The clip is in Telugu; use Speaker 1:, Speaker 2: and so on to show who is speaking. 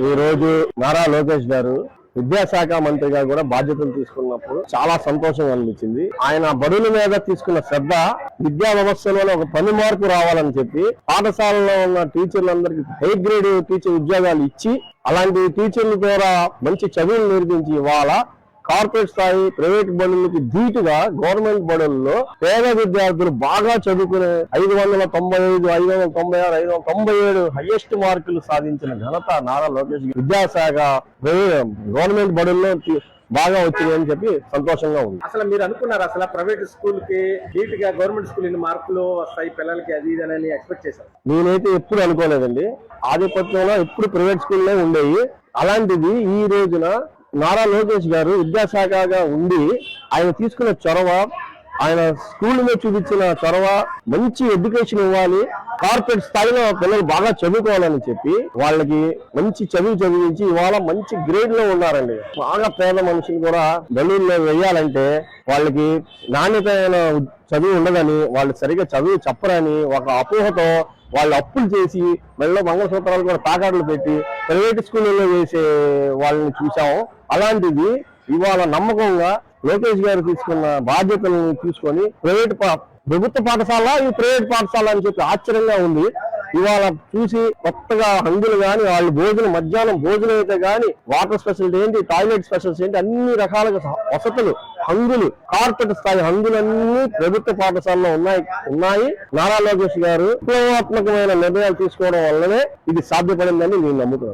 Speaker 1: ఈ రోజు నారా లోకేష్ గారు విద్యాశాఖ మంత్రిగా కూడా బాధ్యతలు తీసుకున్నప్పుడు చాలా సంతోషం అనిపించింది. ఆయన బడుల మీద తీసుకున్న శ్రద్ధ విద్యా వ్యవస్థలోనే ఒక పని మార్పు రావాలని చెప్పి పాఠశాలలో ఉన్న టీచర్లందరికీ హై గ్రేడ్ టీచర్ ఉద్యోగాలు ఇచ్చి అలాంటి టీచర్ల ద్వారా మంచి చదువులు నేర్పించి ఇవాళ కార్పొరేట్ స్థాయి ప్రైవేట్ బడులకి ధీటుగా గవర్నమెంట్ బడుల్లో పేద విద్యార్థులు బాగా చదువుకునే 595, 596, 597 హైయెస్ట్ మార్కులు సాధించిన ఘనత నారా లోకేష్ విద్యాశాఖ గవర్నమెంట్ బడుల్లో బాగా వచ్చింది అని చెప్పి సంతోషంగా ఉంది.
Speaker 2: అసలు మీరు అనుకున్నారు అసలు ప్రైవేట్ స్కూల్ కి ధీటుగా గవర్నమెంట్ స్కూల్ ఇన్ని మార్కులు వస్తాయి పిల్లలకి అది ఇదని ఎక్స్పెక్ట్ చేశారు?
Speaker 1: నేనైతే ఎప్పుడు అనుకోలేదండి. ఆధిపత్యంలో ఎప్పుడు ప్రైవేట్ స్కూల్లో ఉండేవి. అలాంటిది ఈ రోజున నారా లోకేష్ గారు విద్యాశాఖగా ఉండి ఆయన తీసుకున్న చొరవ, ఆయన స్కూల్ మీద చూపించిన చొరవ, మంచి ఎడ్యుకేషన్ ఇవ్వాలి, కార్పొరేట్ స్థాయిలో పిల్లలు బాగా చదువుకోవాలని చెప్పి వాళ్ళకి మంచి చదువు చదివించి ఇవాళ మంచి గ్రేడ్ లో ఉన్నారండి. బాగా పేద మనుషులు కూడా బడుల్లో వేయాలంటే వాళ్ళకి నాణ్యతమైన చదువు ఉండదని, వాళ్ళు సరిగ్గా చదువు చెప్పరని ఒక అపోహతో వాళ్ళు అప్పులు చేసి మెడలో మంగళసూత్రాలు కూడా తాకాట్లు పెట్టి ప్రైవేట్ స్కూళ్ళలో వేసే వాళ్ళని చూసాము. అలాంటిది ఇవాళ నమ్మకంగా లోకేష్ గారు తీసుకున్న బాధ్యతలను తీసుకొని ప్రభుత్వ పాఠశాల ఈ ప్రైవేట్ పాఠశాల అని చెప్పి ఆశ్చర్యంగా ఉంది. ఇవాళ చూసి కొత్తగా హంగులు గాని, వాళ్ళు భోజనం మధ్యాహ్నం భోజనం అయితే గాని, వాటర్ స్పెషాలిటీ ఏంటి, టాయిలెట్ స్పెషాలిటీ ఏంటి, అన్ని రకాలుగా వసతులు, హంగులు, కార్పొరేట్ స్థాయి హంగులన్నీ ప్రభుత్వ పాఠశాలలో ఉన్నాయి. నారా లోకేష్ గారు విప్లవాత్మకమైన నిర్ణయాలు తీసుకోవడం వల్లనే ఇది సాధ్యపడిందని నేను నమ్ముతున్నాను.